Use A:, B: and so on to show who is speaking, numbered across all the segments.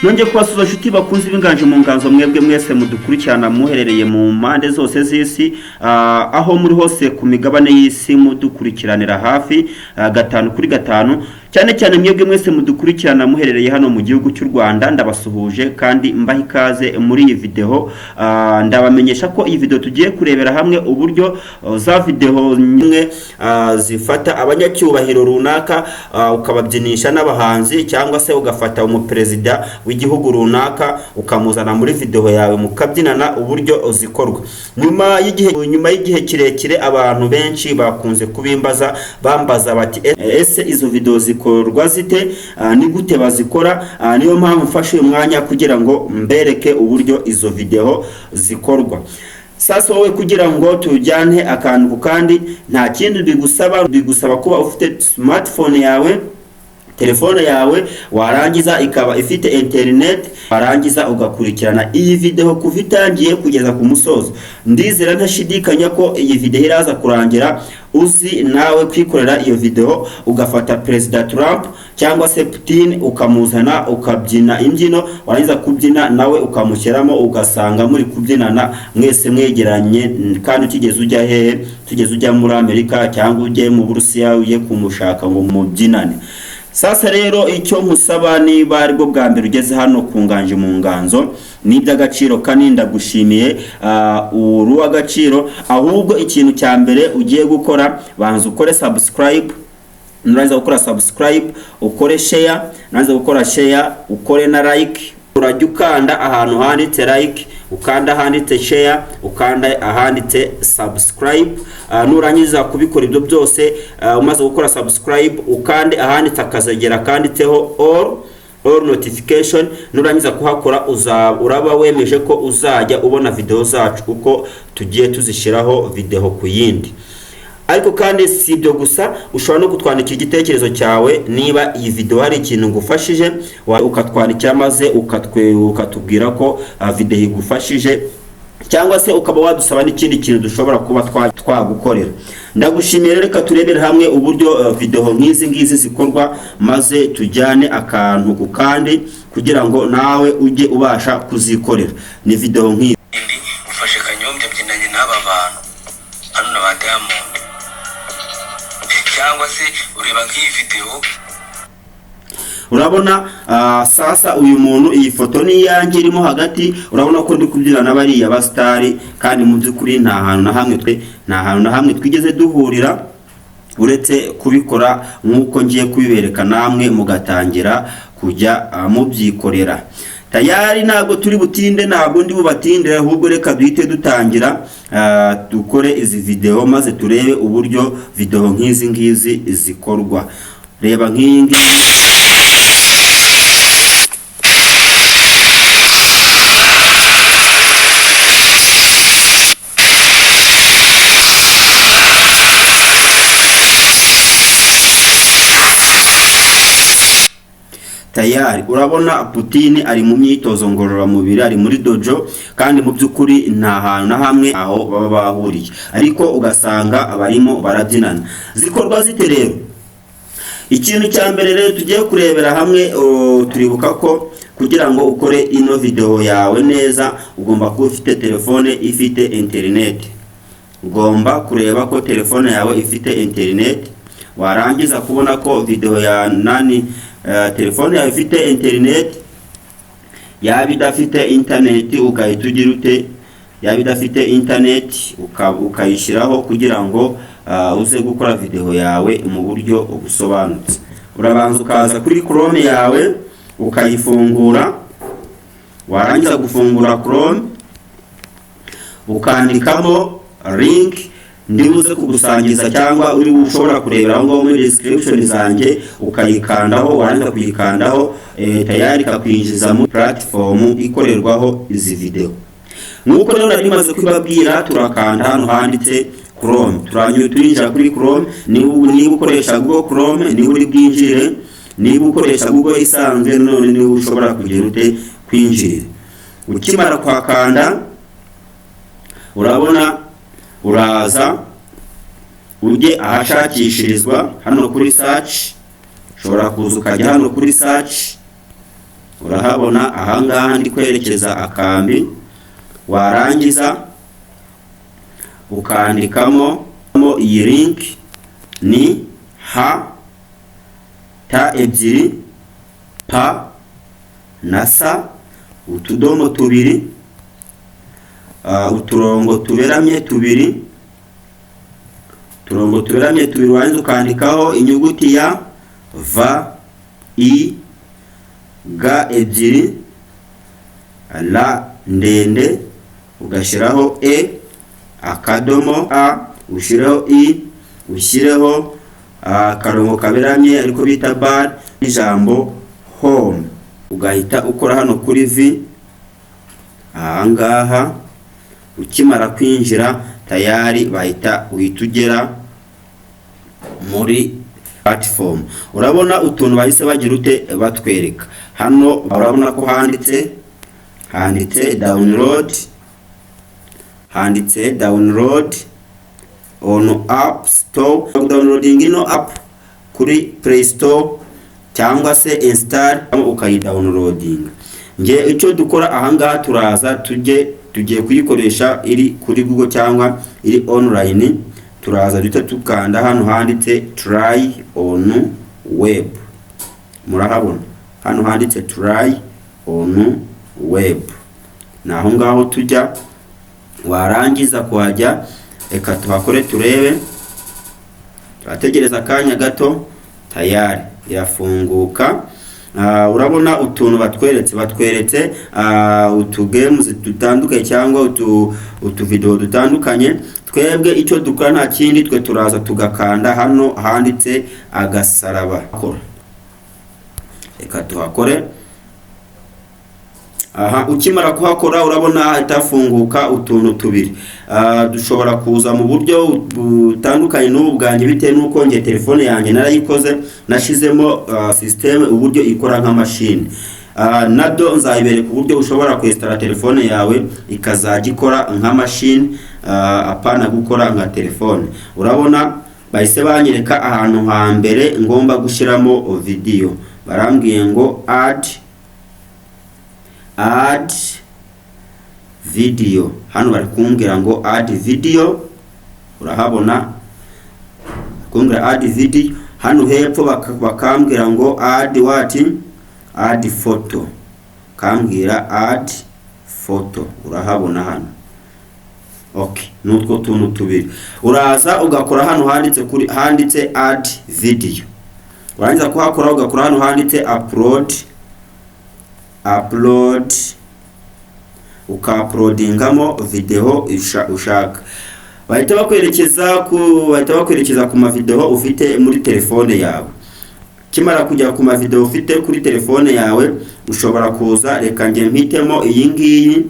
A: Nonge kubasuza nshuti bakunze ibinganje mu nganzo mwebwe mwese mudukurikirana muherereye mu mpande zose z'isi, aho muri hose ku migabane y'isi mudukurikiranira hafi gatanu kuri gatanu, cyane cyane mwebwe mwese mudukurikirana muherereye hano mu gihugu cy'u Rwanda. Ndabasuhuje kandi mbaha ikaze muri iyi video. Ndabamenyesha ko iyi video tugiye kurebera hamwe uburyo za video nyine zifata abanyacyubahiro runaka ukababyinisha n'abahanzi, cyangwa se ugafata umuperezida w'igihugu runaka ukamuzana muri video yawe mukabyinana uburyo zikorwa. Nyuma y'igihe kirekire abantu benshi bakunze kubimbaza bambaza bati ese izo video zikorwa zite, ni gute bazikora? Niyo mpamvu mfashe umwanya kugira ngo mbereke uburyo izo video zikorwa. Sasa wowe kugira ngo tujyane akantu kandi nta kindi bigusaba kuba ufite smartphone yawe, telefone yawe, warangiza ikaba ifite internet, warangiza ugakurikirana iyi video kuva itangiye kugeza ku musozo. Ndizera ntashidikanya ko iyi video iraza kurangira uzi nawe kwikorera iyo video, ugafata President Trump cyangwa se Putin ukamuzana ukabyina imbyino, warangiza kubyina nawe ukamushyiramo ugasanga muri kubyinana mwese mwegeranye, kandi tugeze ujya hehe? Tugeze ujya muri Amerika cyangwa ujye mu Burusiya uje kumushaka ngo mubyinane. Sasa rero icyo musaba niba ari bwo bwa mbere ugeze hano ku Nganje mu Nganzo, ni iby'agaciro kandi ndagushimiye uruwa agaciro. Ahubwo ikintu cya mbere ugiye gukora, banza ukore subscribe, nurangiza gukora subscribe ukore share, nurangiza gukora share ukore na like, urajya ukanda ahantu handitse like, ukanda ahanditse share, ukanda ahanditse subscribe. Nurangiza kubikora ibyo byose, umaze gukora subscribe ukande ahanditse akazagera kanditseho all notification. Nurangiza kuhakora uraba wemeje ko uzajya ubona video zacu uko tugiye tuzishiraho video ku yindi. Ariko kandi si ibyo gusa, ushobora no kutwandikira igitekerezo cyawe. Niba iyi video hari ikintu ngufashije, ukatwandikira maze ukatubwira ko video igufashije, cyangwa se ukaba wadusaba n'ikindi kintu dushobora kuba twagukorera. Ndagushimira, reka turebere hamwe uburyo video nk'izi ngizi zikorwa, maze tujyane akantu ku kandi kugira ngo nawe ujye ubasha kuzikorera. Ni video nk'izi
B: ufashe Kanyombya byinanye n'aba bantu hano na ba Diamond, cyangwa se ureba nk'iyi video
A: urabona. Sasa uyu muntu, iyi foto ni yanjye irimo hagati, urabona ko ndi kubyina n'abariya ba star, kandi mu by'ukuri nta hantu na hamwe twigeze duhurira uretse kubikora nk'uko ngiye kubibereka, namwe mugatangira kujya mubyikorera. Tayari ntabwo turi butinde, ntabwo ndi bubatinde, ahubwo reka duhite dutangira dukore izi video maze turebe uburyo video nk'izi ngizi zikorwa. Reba nk'iyi ngiyi, tayari urabona Putin ari mu myitozo ngororamubiri, ari muri dojo, kandi mu by'ukuri nta hantu na hamwe aho baba bahuriye, ariko ugasanga abarimo barabyinana. Zikorwa zite rero? Ikintu cya mbere rero tugiye kurebera hamwe, turibuka ko kugira ngo ukore ino video yawe neza ugomba kuba ufite telefone ifite internet. Ugomba kureba ko telefone yawe ifite internet, warangiza kubona ko video ya telefone yawe ifite internet. Yaba idafite internet ukahita ugira ute? Yaba idafite internet ukayishyiraho kugira ngo uze gukora video yawe mu buryo busobanutse. Urabanza ukaza kuri Chrome yawe ukayifungura, warangiza gufungura Chrome ukandikamo link ndibuze kugusangiza, cyangwa uri ushobora kurebera aho muri description zanjye ukayikandaho. Warangiza kuyikandaho tayari kakwinjiza mu platform ikorerwaho izi video. Nuko rero nari maze kwibabwira, turakanda hano handitse Chrome, turinjira kuri Chrome. Niba ukoresha Google Chrome niba uri bwinjire, niba ukoresha Google isanzwe none niba ushobora kugira ute kwinjira. Ukimara kwakanda, urabona uraza ujye ahashakishirizwa hano kuri search. Ushobora kuza ukajya hano kuri search urahabona ahangaha ndi kwerekeza akambi, warangiza ukandikamo iyi link ni ha ta ebyiri pa na sa utudomo tubiri, uturongo tuberamye tubiri, warangiza ukandikaho inyuguti ya va i ga ebyiri la ndende, ugashyiraho e akadomo a, ushireho i, ushyireho akarongo kaberamye ariko bita bar, ijambo home, ugahita ukora hano kuri v. Ahangaha ukimara kwinjira tayari bahita uhita muri platform. Urabona utuntu bahise bagira ute batwereka hano, urabona ko handitse download on app store, downloading ino app kuri Play Store cyangwa se install ukayidownloading. Nge icyo dukora ahangaha turaza tugiye kuyikoresha iri kuri Google cyangwa iri online, turaza duhita tukanda hano handitse try on web. Murahabona hano handitse try on web, naho ngaho tujya. Warangiza kuhajya reka tuhakore turebe, turategereza akanya gato, tayari irafunguka. Urabona utuntu batweretse utu games dutandukanye cyangwa utu video dutandukanye. Twebwe icyo dukora nta kindi, twe turaza tugakanda hano handitse agasaraba kora, reka tuhakore. Ukimara kuhakora urabona itafunguka utuntu tubiri. Dushobora kuza mu buryo butandukanye n'ubu bwanjye bitewe n'uko nge telefone yanjye narayikoze, nashizemo system uburyo ikora nka machine. Nado nzayibereka uburyo ushobora kwestara telefone yawe ikazajya ikora nka machine, apana gukora nka telefone. Urabona bahise banyereka ahantu hambere ngomba gushyiramo video, barambwiye ngo add video. Hano bari kumbwira ngo add video, urahabona kumbwira add video. Hano hepfo bakambwira ngo add photo, kambwira add photo, urahabona hano. Okay, nutwo tuntu tubiri uraza ugakora hano handitse add video. Warangiza kuhakora ugakora hano handitse upload, uka-uploadingamo video ushaka. Bahita bakwerekeza ku mavideo ufite muri telefone yawe. Kimara kujya ku mavideo ufite kuri telefone yawe, ushobora kuza reka nge mpitemo iyi ngiyi.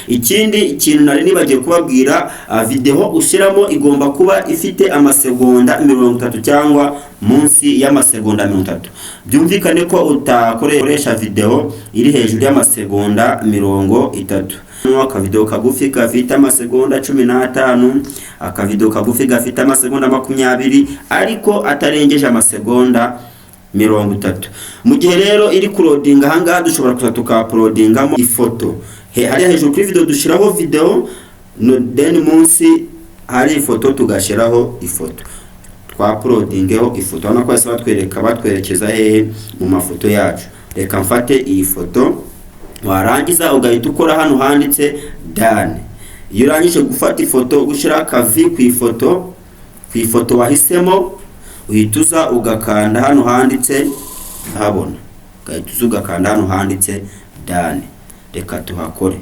A: Ikindi kintu nari nibagiye kubabwira, video ushyiramo igomba kuba ifite amasegonda 30 cyangwa munsi y'amasegonda 30. Byumvikane ko utakoresha video iri hejuru y'amasegonda 30. Akavideo kagufi gafite amasegonda 15, akavideo kagufi gafite amasegonda 20, ariko atarengeje amasegonda 30. Mu gihe rero iri kuloading ahangaha dushobora kuza tuka-uploadingamo ifoto. Hari hejuru kuri video dushiraho video, then munsi hari ifoto tugashiraho ifoto. Twa-uploadingeho ifoto. Hano ko batwerekeza hehe mu mafoto yacu. Reka mfate iyi foto, warangiza ugahita ukora hano handitse done. Iyo urangije gufata ifoto gushira akavi ku ifoto wahisemo, uhituza ugakanda hano handitse habona, ugahita ugakanda hano handitse done. Reka tuhakore.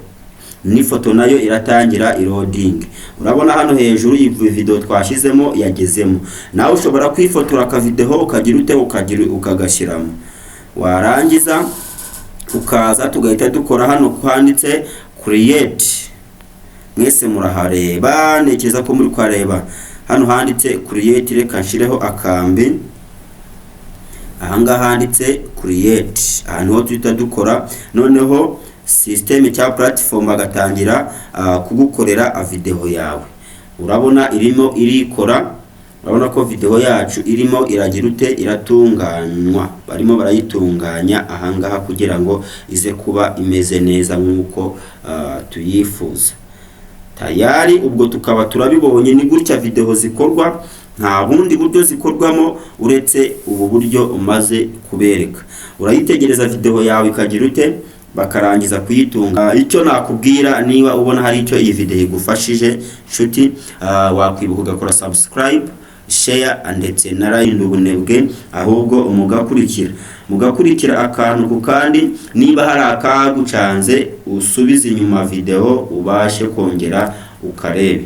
A: Ni foto nayo iratangira loading. Urabona hano hejuru iyi video twashizemo yagezemo. Nawe ushobora kwifotora ka video ukagira ute ukagashyiramo. Warangiza ukaza tugahita dukora hano kwanditse create. Mwese murahareba, nekeza ko muri kwareba. Hano handitse create, reka nshireho akambi. Ahangaha handitse create. Ahantu ho tuhita dukora, noneho system cya platform agatangira kugukorera video yawe. Urabona irimo irikora, urabona ko video yacu irimo iragira ute iratunganywa, barimo barayitunganya ahangaha kugira ngo ize kuba imeze neza nk'uko tuyifuza. Tayari ubwo tukaba turabibonye ni gutya video zikorwa, nta bundi buryo zikorwamo uretse ubu buryo umaze kubereka. Urayitegereza video yawe ikagira ute bakarangiza kuyitunga. Icyo nakubwira, niba ubona hari icyo iyi video igufashije nshuti, wakwibuka ugakora subscribe, share ndetse na like ubunebwe, ahubwo mugakurikira akantu ku kandi. Niba hari akagucanze usubize inyuma video ubashe kongera ukarebe.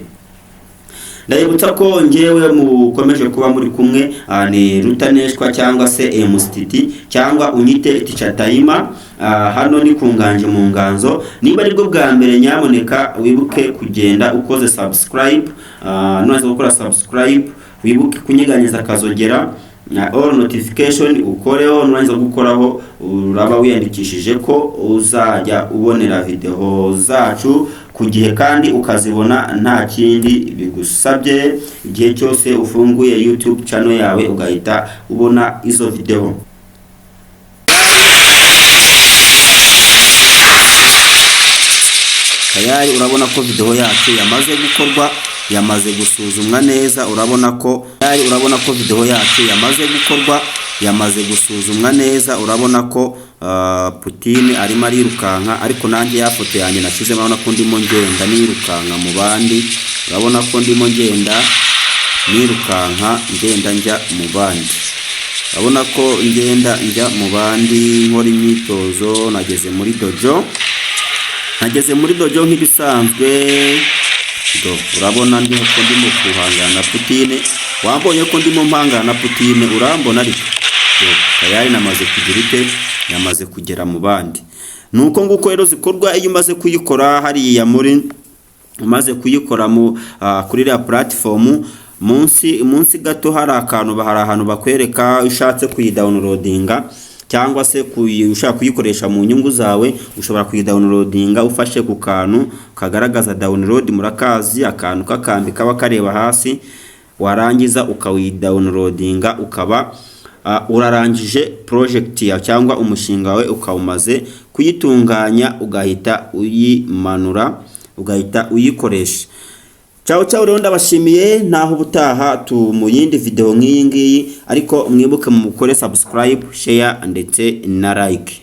A: Ndayibutsa ko ngewe mukomeje kuba muri kumwe ni Rutaneshwa cyangwa se MCT cyangwa unyite Teacher Taima. Hano ni kunganje mu nganzo. Niba ari bwo bwa mbere, nyamuneka wibuke kugenda ukoze subscribe, numaze gukora subscribe wibuke kunyeganyeza akazogera all notification ukoreho. Nurangiza gukoraho uraba wiyandikishije ko uzajya ubonera video zacu ku gihe kandi ukazibona nta kindi bigusabye. Igihe cyose ufunguye YouTube channel yawe ugahita ubona izo video. Tayari urabona ko video yacu yamaze gukorwa, yamaze gusuzumwa neza. Urabona ko video yacu yamaze gukorwa, yamaze gusuzumwa neza. Urabona ko Putin arimo arirukanka, ariko nanjye ya foto yanjye nashize urabona ko ndimo ngenda nirukanka mu bandi. Urabona ko ndimo ngenda nirukanka ngenda njya mu bandi. Urabona ko ngenda njya mu bandi nkora imyitozo. Nageze muri dojo nk'ibisanzwe. Urabona ndimo ko ndimo kuhangana na Putin. Wambonye ko ndimo mpangana na Putin, urambona ariko tayari namaze kugira ite, yamaze kugera mu bandi. Nuko nguko rero zikorwa iyo umaze kuyikora hariya umaze kuyikora kuri ya platform. Munsi gato hari ahantu bakwereka ushatse kuyidownloadinga cyangwa se ushaka kuyikoresha mu nyungu zawe. Ushobora kuyidownloadinga ufashe ku kantu kagaragaza download, murakazi akantu kakambi kaba kareba hasi. Warangiza ukawidownloadinga ukaba urarangije project ya cyangwa umushinga wawe ukawumaze kuyitunganya, ugahita uyimanura, ugahita uyikoresha. Ciao rero ndabashimiye, naho ubutaha mu yindi video nk'iyi ngiyi, ariko mwibuke mukore subscribe, share ndetse na like.